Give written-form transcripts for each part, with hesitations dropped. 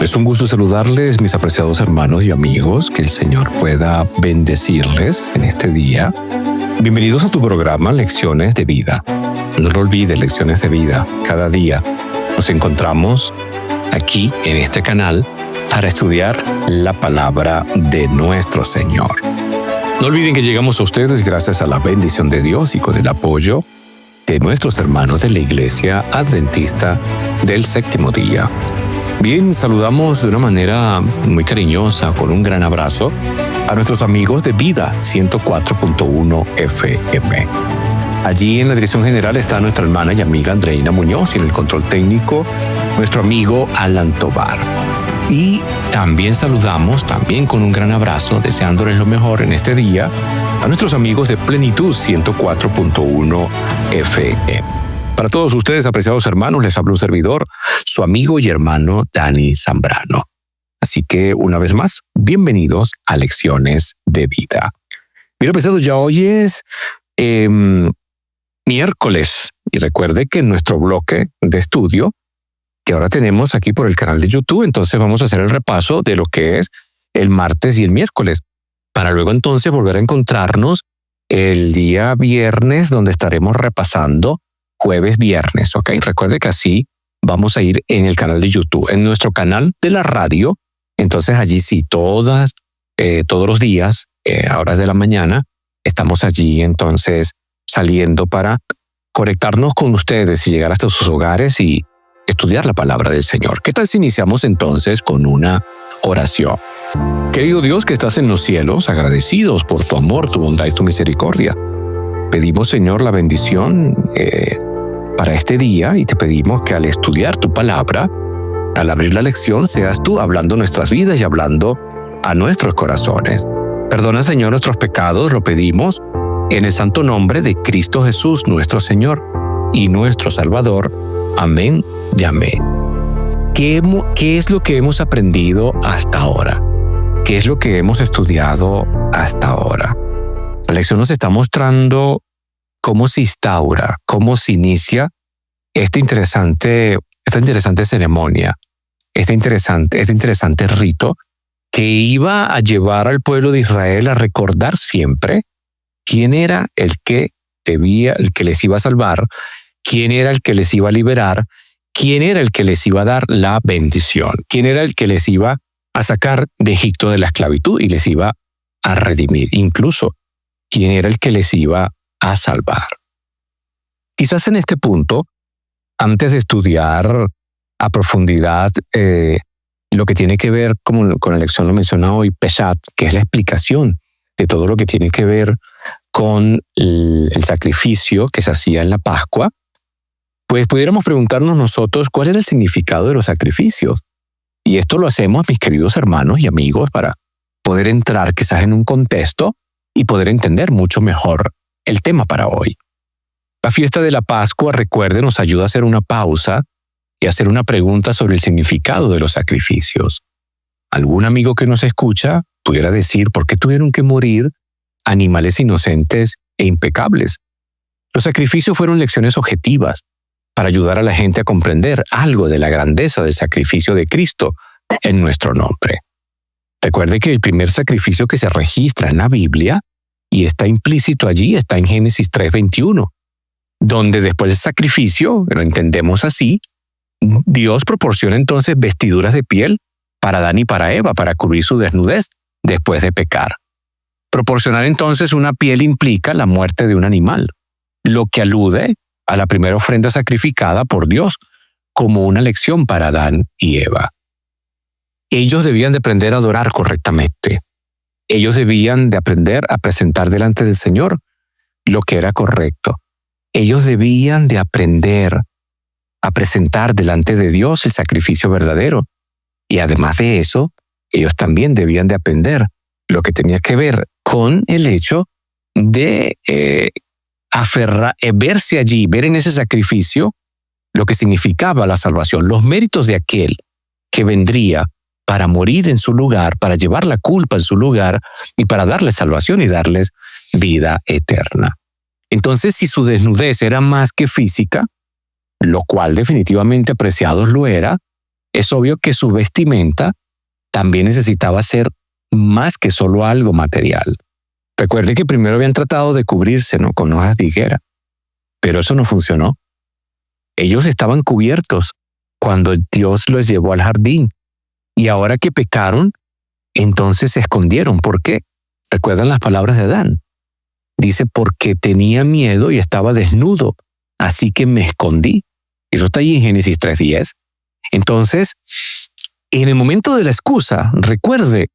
Es un gusto saludarles, mis apreciados hermanos y amigos, que el Señor pueda bendecirles en este día. Bienvenidos a tu programa Lecciones de Vida. No lo olvides, Lecciones de Vida. Cada día nos encontramos aquí en este canal para estudiar la palabra de nuestro Señor. No olviden que llegamos a ustedes gracias a la bendición de Dios y con el apoyo de nuestros hermanos de la Iglesia Adventista del Séptimo Día. Bien, saludamos de una manera muy cariñosa, con un gran abrazo, a nuestros amigos de Vida 104.1 FM. Allí en la dirección general está nuestra hermana y amiga Andreina Muñoz y en el control técnico nuestro amigo Alan Tobar. Y también saludamos, también con un gran abrazo, deseándoles lo mejor en este día, a nuestros amigos de Plenitud 104.1 FM. Para todos ustedes, apreciados hermanos, les habla un servidor, su amigo y hermano Dani Zambrano. Así que, una vez más, bienvenidos a Lecciones de Vida. Bien, apreciados, ya hoy es miércoles. Y recuerde que en nuestro bloque de estudio, que ahora tenemos aquí por el canal de YouTube, entonces vamos a hacer el repaso de lo que es el martes y el miércoles, para luego entonces volver a encontrarnos el día viernes, donde estaremos repasando jueves, viernes, ¿ok? Recuerde que así vamos a ir en el canal de YouTube, en nuestro canal de la radio. Entonces allí sí, todos los días, a horas de la mañana, estamos allí entonces saliendo para conectarnos con ustedes y llegar hasta sus hogares y estudiar la palabra del Señor. ¿Qué tal si iniciamos entonces con una oración? Querido Dios que estás en los cielos, agradecidos por tu amor, tu bondad y tu misericordia. Pedimos, Señor, la bendición para este día y te pedimos que al estudiar tu palabra, al abrir la lección, seas tú hablando nuestras vidas y hablando a nuestros corazones. Perdona, Señor, nuestros pecados, lo pedimos en el santo nombre de Cristo Jesús, nuestro Señor y nuestro Salvador. Amén y amén. ¿Qué es lo que hemos aprendido hasta ahora? ¿Qué es lo que hemos estudiado hasta ahora? La lección nos está mostrando cómo se instaura, cómo se inicia esta interesante ceremonia, este interesante rito que iba a llevar al pueblo de Israel a recordar siempre quién era el que les iba a salvar, quién era el que les iba a liberar, quién era el que les iba a dar la bendición, quién era el que les iba a sacar de Egipto de la esclavitud y les iba a redimir, incluso quién era el que les iba a salvar. Quizás en este punto, antes de estudiar a profundidad lo que tiene que ver, como con la lección lo menciona hoy, Peshat, que es la explicación de todo lo que tiene que ver con el sacrificio que se hacía en la Pascua, pues pudiéramos preguntarnos nosotros cuál era el significado de los sacrificios. Y esto lo hacemos, mis queridos hermanos y amigos, para poder entrar quizás en un contexto y poder entender mucho mejor el tema para hoy. La fiesta de la Pascua, recuerde, nos ayuda a hacer una pausa y hacer una pregunta sobre el significado de los sacrificios. Algún amigo que nos escucha pudiera decir por qué tuvieron que morir animales inocentes e impecables. Los sacrificios fueron lecciones objetivas para ayudar a la gente a comprender algo de la grandeza del sacrificio de Cristo en nuestro nombre. Recuerde que el primer sacrificio que se registra en la Biblia, y está implícito allí, está en Génesis 3:21, donde después del sacrificio, lo entendemos así, Dios proporciona entonces vestiduras de piel para Adán y para Eva, para cubrir su desnudez después de pecar. Proporcionar entonces una piel implica la muerte de un animal, lo que alude a la primera ofrenda sacrificada por Dios como una lección para Adán y Eva. Ellos debían de aprender a adorar correctamente. Ellos debían de aprender a presentar delante del Señor lo que era correcto. Ellos debían de aprender a presentar delante de Dios el sacrificio verdadero. Y además de eso, ellos también debían de aprender lo que tenía que ver con el hecho de verse allí, ver en ese sacrificio lo que significaba la salvación, los méritos de aquel que vendría para morir en su lugar, para llevar la culpa en su lugar y para darles salvación y darles vida eterna. Entonces, si su desnudez era más que física, lo cual definitivamente, apreciados, lo era, es obvio que su vestimenta también necesitaba ser más que solo algo material. Recuerde que primero habían tratado de cubrirse, ¿no?, con hojas de higuera, pero eso no funcionó. Ellos estaban cubiertos cuando Dios los llevó al jardín, y ahora que pecaron, entonces se escondieron. ¿Por qué? ¿Recuerdan las palabras de Adán? Dice, porque tenía miedo y estaba desnudo, así que me escondí. Eso está ahí en Génesis 3:10. Entonces, en el momento de la excusa, recuerde,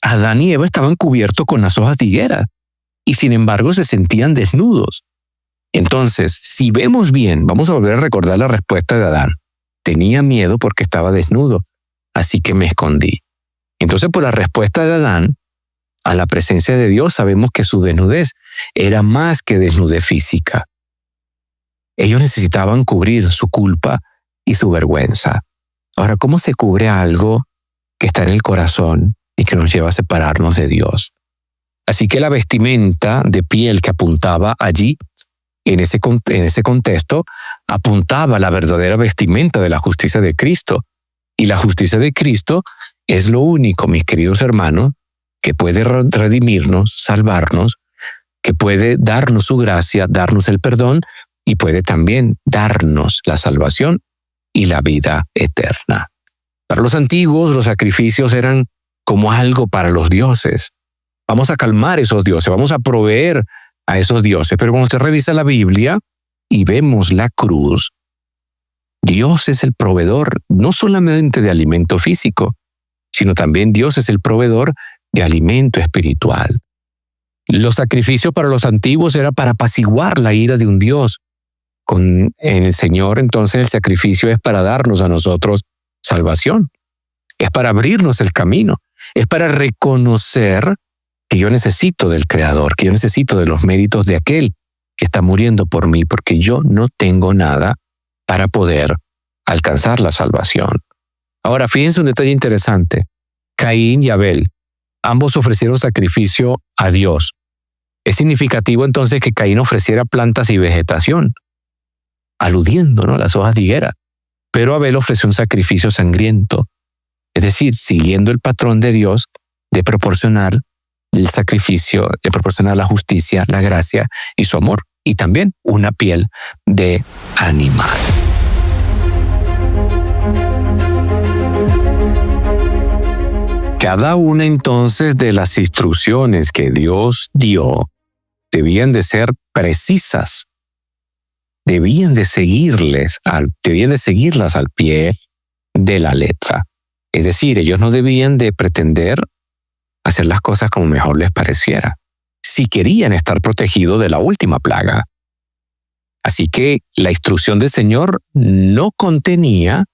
Adán y Eva estaban cubiertos con las hojas de higuera y sin embargo se sentían desnudos. Entonces, si vemos bien, vamos a volver a recordar la respuesta de Adán. Tenía miedo porque estaba desnudo, así que me escondí. Entonces, por la respuesta de Adán a la presencia de Dios, sabemos que su desnudez era más que desnudez física. Ellos necesitaban cubrir su culpa y su vergüenza. Ahora, ¿cómo se cubre algo que está en el corazón y que nos lleva a separarnos de Dios? Así que la vestimenta de piel que apuntaba allí, en ese contexto, apuntaba a la verdadera vestimenta de la justicia de Cristo. Y la justicia de Cristo es lo único, mis queridos hermanos, que puede redimirnos, salvarnos, que puede darnos su gracia, darnos el perdón y puede también darnos la salvación y la vida eterna. Para los antiguos, los sacrificios eran como algo para los dioses. Vamos a calmar esos dioses, vamos a proveer a esos dioses. Pero cuando usted revisa la Biblia y vemos la cruz, Dios es el proveedor no solamente de alimento físico, sino también Dios es el proveedor de alimento espiritual. Los sacrificios para los antiguos era para apaciguar la ira de un Dios. En el Señor, entonces, el sacrificio es para darnos a nosotros salvación. Es para abrirnos el camino. Es para reconocer que yo necesito del Creador, que yo necesito de los méritos de aquel que está muriendo por mí, porque yo no tengo nada para poder alcanzar la salvación. Ahora, fíjense un detalle interesante. Caín y Abel, ambos ofrecieron sacrificio a Dios. Es significativo entonces que Caín ofreciera plantas y vegetación, aludiendo, ¿no?, a las hojas de higuera. Pero Abel ofreció un sacrificio sangriento, es decir, siguiendo el patrón de Dios de proporcionar el sacrificio, de proporcionar la justicia, la gracia y su amor, y también una piel de animal. Cada una entonces de las instrucciones que Dios dio debían de ser precisas, debían de seguirlas al pie de la letra. Es decir, ellos no debían de pretender hacer las cosas como mejor les pareciera, si querían estar protegidos de la última plaga. Así que la instrucción del Señor no contenía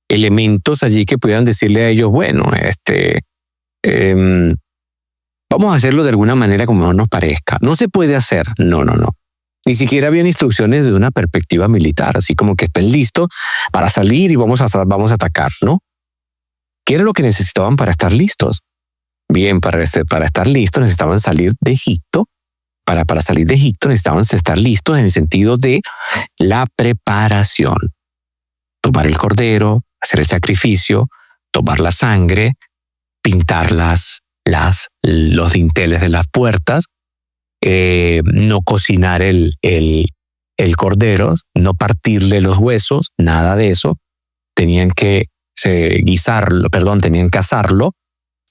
elementos allí que pudieran decirle a ellos, bueno, vamos a hacerlo de alguna manera como mejor nos parezca. No se puede hacer. No. Ni siquiera habían instrucciones de una perspectiva militar, así como que estén listos para salir y vamos a atacar, ¿no? ¿Qué era lo que necesitaban para estar listos? Bien, para estar listos necesitaban salir de Egipto. Para salir de Egipto necesitaban estar listos en el sentido de la preparación. Tomar el cordero, hacer el sacrificio, tomar la sangre, pintar los dinteles de las puertas, no cocinar el cordero, no partirle los huesos, nada de eso. Tenían que asarlo,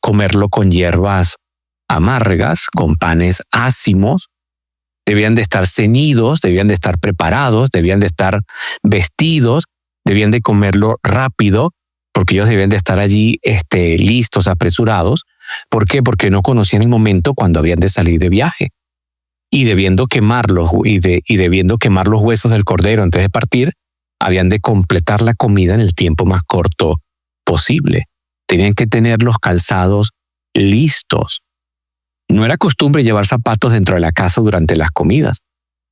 comerlo con hierbas amargas, con panes ácimos. Debían de estar ceñidos, debían de estar preparados, debían de estar vestidos, debían de comerlo rápido, porque ellos debían de estar allí listos, apresurados. ¿Por qué? Porque no conocían el momento cuando habían de salir de viaje. Y debiendo quemar los huesos del cordero antes de partir, habían de completar la comida en el tiempo más corto posible. Tenían que tener los calzados listos. No era costumbre llevar zapatos dentro de la casa durante las comidas.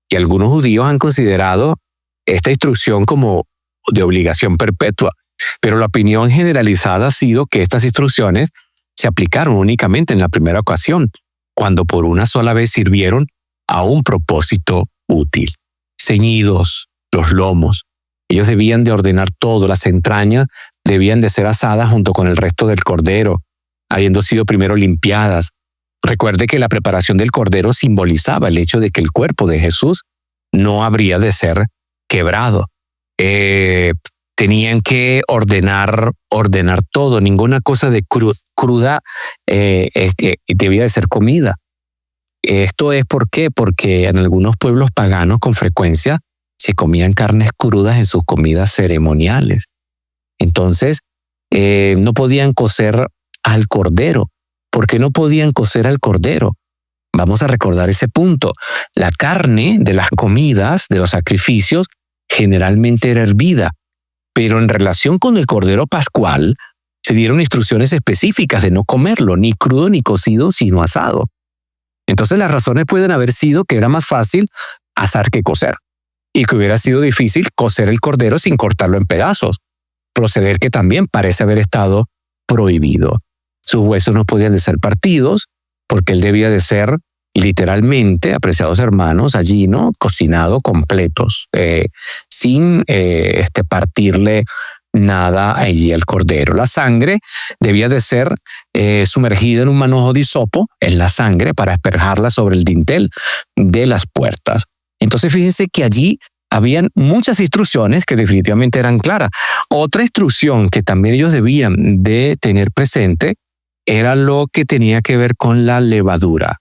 Y algunos judíos han considerado esta instrucción como de obligación perpetua. Pero la opinión generalizada ha sido que estas instrucciones se aplicaron únicamente en la primera ocasión, cuando por una sola vez sirvieron a un propósito útil. Ceñidos los lomos, Ellos debían de ordenar todo, las entrañas debían de ser asadas junto con el resto del cordero, habiendo sido primero limpiadas. Recuerde que la preparación del cordero simbolizaba el hecho de que el cuerpo de Jesús no habría de ser quebrado. Tenían que ordenar todo, ninguna cosa de cruda debía de ser comida. Esto es ¿por qué? Porque en algunos pueblos paganos con frecuencia se comían carnes crudas en sus comidas ceremoniales. Entonces, no podían cocer al cordero. ¿Por qué no podían cocer al cordero? Vamos a recordar ese punto. La carne de las comidas, de los sacrificios, generalmente era hervida, pero en relación con el cordero pascual, se dieron instrucciones específicas de no comerlo, ni crudo ni cocido, sino asado. Entonces las razones pueden haber sido que era más fácil asar que cocer, y que hubiera sido difícil cocer el cordero sin cortarlo en pedazos, proceder que también parece haber estado prohibido. Sus huesos no podían de ser partidos, porque él debía de ser literalmente, apreciados hermanos, allí, ¿no?, cocinado completos, sin partirle nada allí al cordero. La sangre debía de ser sumergida en un manojo de hisopo, en la sangre, para asperjarla sobre el dintel de las puertas. Entonces fíjense que allí habían muchas instrucciones que definitivamente eran claras. Otra instrucción que también ellos debían de tener presente era lo que tenía que ver con la levadura.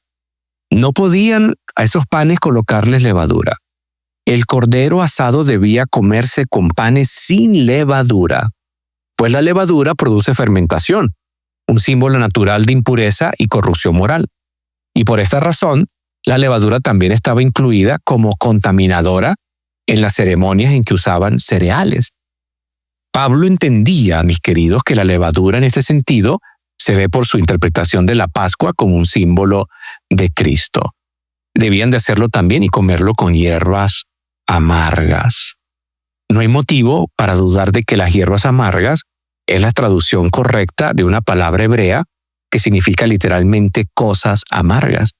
No podían a esos panes colocarles levadura. El cordero asado debía comerse con panes sin levadura, pues la levadura produce fermentación, un símbolo natural de impureza y corrupción moral. Y por esta razón, la levadura también estaba incluida como contaminadora en las ceremonias en que usaban cereales. Pablo entendía, mis queridos, que la levadura en este sentido se ve por su interpretación de la Pascua como un símbolo de Cristo. Debían de hacerlo también y comerlo con hierbas amargas. No hay motivo para dudar de que las hierbas amargas es la traducción correcta de una palabra hebrea que significa literalmente cosas amargas.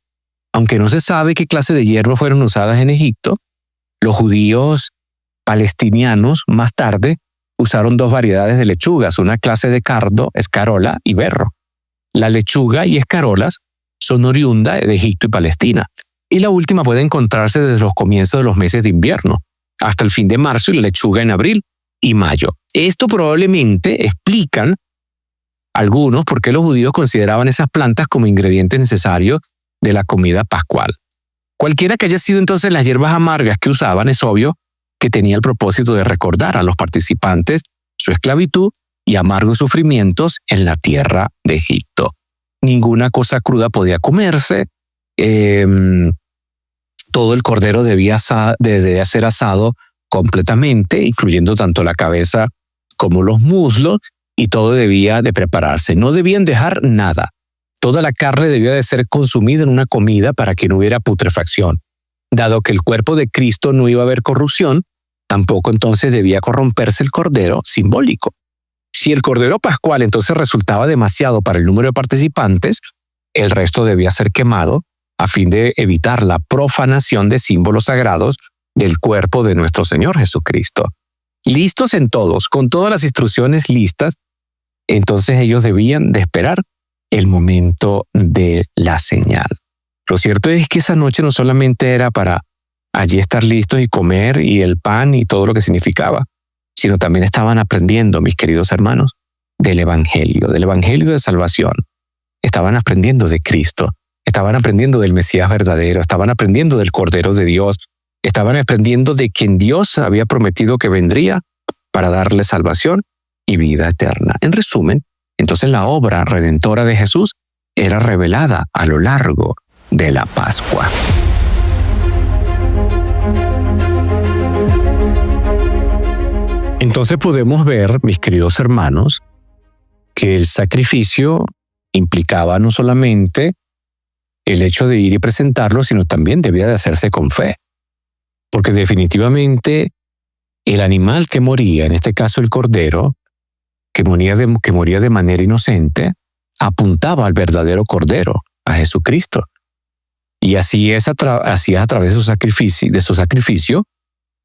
Aunque no se sabe qué clase de hierbas fueron usadas en Egipto, los judíos palestinianos más tarde usaron dos variedades de lechugas, una clase de cardo, escarola y berro. La lechuga y escarolas son oriundas de Egipto y Palestina, y la última puede encontrarse desde los comienzos de los meses de invierno hasta el fin de marzo, y la lechuga en abril y mayo. Esto probablemente explican algunos por qué los judíos consideraban esas plantas como ingredientes necesarios de la comida pascual. Cualquiera que haya sido entonces las hierbas amargas que usaban, es obvio que tenía el propósito de recordar a los participantes su esclavitud y amargos sufrimientos en la tierra de Egipto. Ninguna cosa cruda podía comerse, todo el cordero debía ser asado completamente, incluyendo tanto la cabeza como los muslos, y todo debía de prepararse. No debían dejar nada. Toda la carne debía de ser consumida en una comida para que no hubiera putrefacción. Dado que el cuerpo de Cristo no iba a haber corrupción, tampoco entonces debía corromperse el cordero simbólico. Si el cordero pascual entonces resultaba demasiado para el número de participantes, el resto debía ser quemado a fin de evitar la profanación de símbolos sagrados del cuerpo de nuestro Señor Jesucristo. Listos en todos, con todas las instrucciones listas, entonces ellos debían de esperar el momento de la señal. Lo cierto es que esa noche no solamente era para allí estar listos y comer y el pan y todo lo que significaba, sino también estaban aprendiendo, mis queridos hermanos, del Evangelio de salvación. Estaban aprendiendo de Cristo, estaban aprendiendo del Mesías verdadero, estaban aprendiendo del Cordero de Dios, estaban aprendiendo de quien Dios había prometido que vendría para darle salvación y vida eterna. En resumen, entonces la obra redentora de Jesús era revelada a lo largo de la Pascua. Entonces podemos ver, mis queridos hermanos, que el sacrificio implicaba no solamente el hecho de ir y presentarlo, sino también debía de hacerse con fe. Porque definitivamente el animal que moría, en este caso el cordero, que moría de manera inocente, apuntaba al verdadero cordero, a Jesucristo. Y así es a través de su sacrificio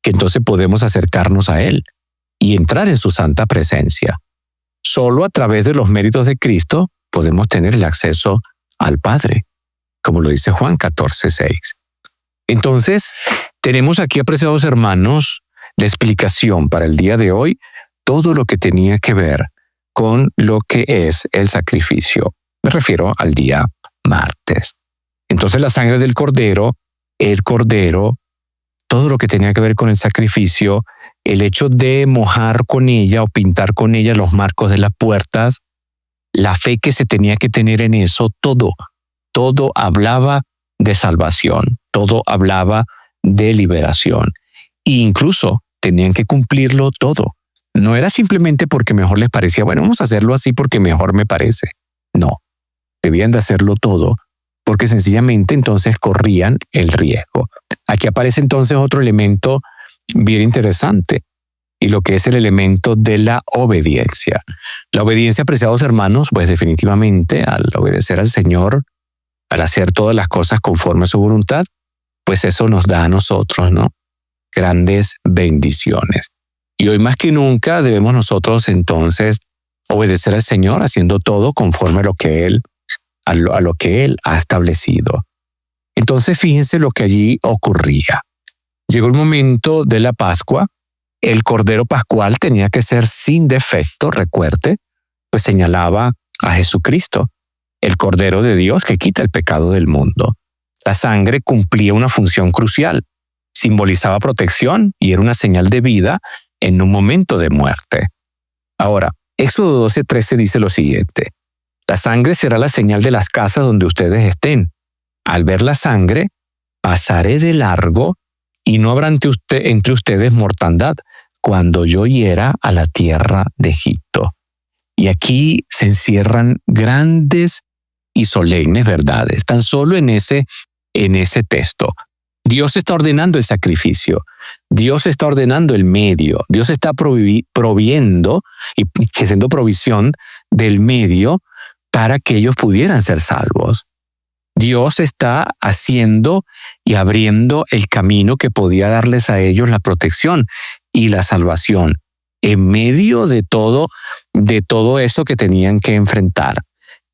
que entonces podemos acercarnos a Él y entrar en su santa presencia. Solo a través de los méritos de Cristo podemos tener el acceso al Padre, como lo dice Juan 14:6. Entonces, tenemos aquí, apreciados hermanos, la explicación para el día de hoy, todo lo que tenía que ver con lo que es el sacrificio. Me refiero al día martes. Entonces, la sangre del cordero, el cordero, todo lo que tenía que ver con el sacrificio, el hecho de mojar con ella o pintar con ella los marcos de las puertas, la fe que se tenía que tener en eso, todo hablaba de salvación, todo hablaba de liberación. E incluso tenían que cumplirlo todo. No era simplemente porque mejor les parecía, bueno, vamos a hacerlo así porque mejor me parece. No, debían de hacerlo todo porque sencillamente entonces corrían el riesgo. Aquí aparece entonces otro elemento bien interesante, y lo que es el elemento de la obediencia. La obediencia, apreciados hermanos, pues definitivamente al obedecer al Señor, al hacer todas las cosas conforme a su voluntad, pues eso nos da a nosotros, ¿no? Grandes bendiciones. Y hoy más que nunca debemos nosotros entonces obedecer al Señor haciendo todo conforme a lo que Él ha establecido. Entonces fíjense lo que allí ocurría. Llegó el momento de la Pascua. El Cordero Pascual tenía que ser sin defecto, recuerde, pues señalaba a Jesucristo, el Cordero de Dios que quita el pecado del mundo. La sangre cumplía una función crucial, simbolizaba protección y era una señal de vida en un momento de muerte. Ahora, Éxodo 12:13 dice lo siguiente: la sangre será la señal de las casas donde ustedes estén. Al ver la sangre, pasaré de largo y no habrá entre ustedes mortandad cuando yo hiera a la tierra de Egipto. Y aquí se encierran grandes y solemnes verdades, tan solo en ese texto. Dios está ordenando el sacrificio, Dios está ordenando el medio, Dios está proviendo y haciendo provisión del medio para que ellos pudieran ser salvos. Dios está haciendo y abriendo el camino que podía darles a ellos la protección y la salvación en medio de todo eso que tenían que enfrentar.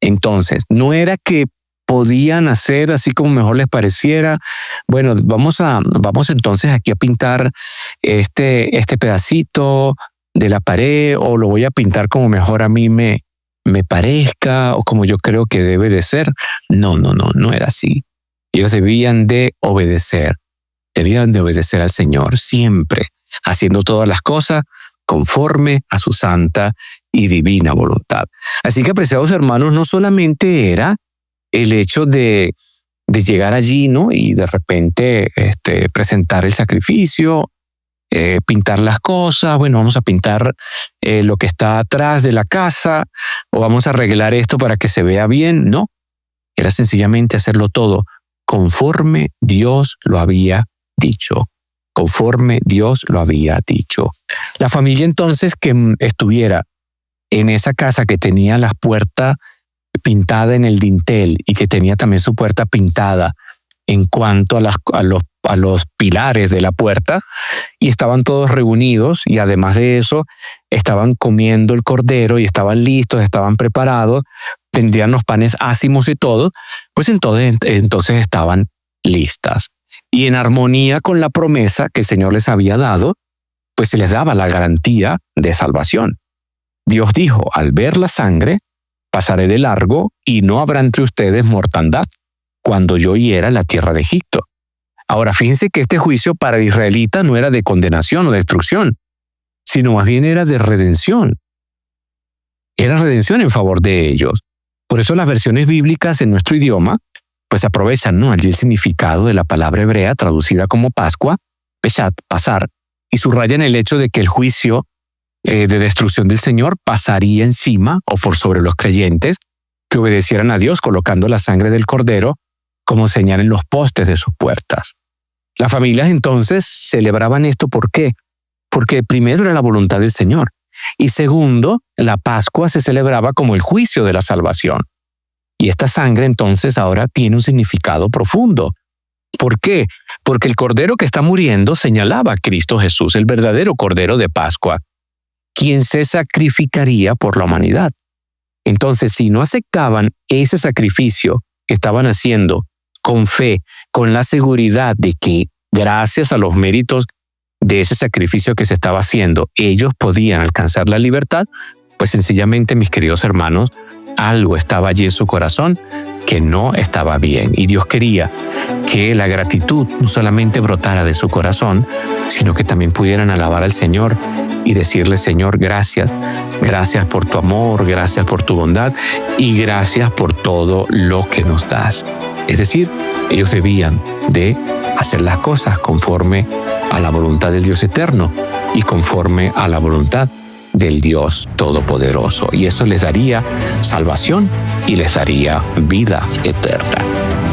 Entonces, no era que podían hacer así como mejor les pareciera. Bueno, vamos entonces aquí a pintar este pedacito de la pared, o lo voy a pintar como mejor a mí me parezca o como yo creo que debe de ser. No era así. Ellos debían de obedecer al Señor siempre, haciendo todas las cosas conforme a su santa y divina voluntad. Así que, apreciados hermanos, no solamente era el hecho de llegar allí, ¿no? Y de repente presentar el sacrificio, pintar las cosas, bueno, vamos a pintar lo que está atrás de la casa, o vamos a arreglar esto para que se vea bien. No, era sencillamente hacerlo todo conforme Dios lo había dicho. Conforme Dios lo había dicho. La familia entonces que estuviera en esa casa que tenía las puertas pintada en el dintel y que tenía también su puerta pintada en cuanto a los pilares de la puerta, y estaban todos reunidos, y además de eso estaban comiendo el cordero y estaban listos, estaban preparados, tendrían los panes ácimos y todo, pues entonces estaban listas. Y en armonía con la promesa que el Señor les había dado, pues se les daba la garantía de salvación. Dios dijo: al ver la sangre, pasaré de largo y no habrá entre ustedes mortandad cuando yo hiera la tierra de Egipto. Ahora, fíjense que este juicio para el israelita no era de condenación o destrucción, sino más bien era de redención. Era redención en favor de ellos. Por eso las versiones bíblicas en nuestro idioma pues aprovechan, ¿no?, el significado de la palabra hebrea traducida como Pascua, Peshat, pasar, y subrayan el hecho de que el juicio de destrucción del Señor pasaría encima o por sobre los creyentes que obedecieran a Dios colocando la sangre del cordero como señal en los postes de sus puertas. Las familias entonces celebraban esto. ¿Por qué? Porque primero era la voluntad del Señor, y segundo, la Pascua se celebraba como el juicio de la salvación. Y esta sangre entonces ahora tiene un significado profundo. ¿Por qué? Porque el Cordero que está muriendo señalaba a Cristo Jesús, el verdadero Cordero de Pascua, quien se sacrificaría por la humanidad. Entonces, si no aceptaban ese sacrificio que estaban haciendo con fe, con la seguridad de que gracias a los méritos de ese sacrificio que se estaba haciendo, ellos podían alcanzar la libertad, pues sencillamente, mis queridos hermanos, algo estaba allí en su corazón que no estaba bien. Y Dios quería que la gratitud no solamente brotara de su corazón, sino que también pudieran alabar al Señor y decirle: Señor, gracias. Gracias por tu amor, gracias por tu bondad y gracias por todo lo que nos das. Es decir, ellos debían de hacer las cosas conforme a la voluntad del Dios eterno y conforme a la voluntad del Dios Todopoderoso. Y eso les daría salvación y les daría vida eterna.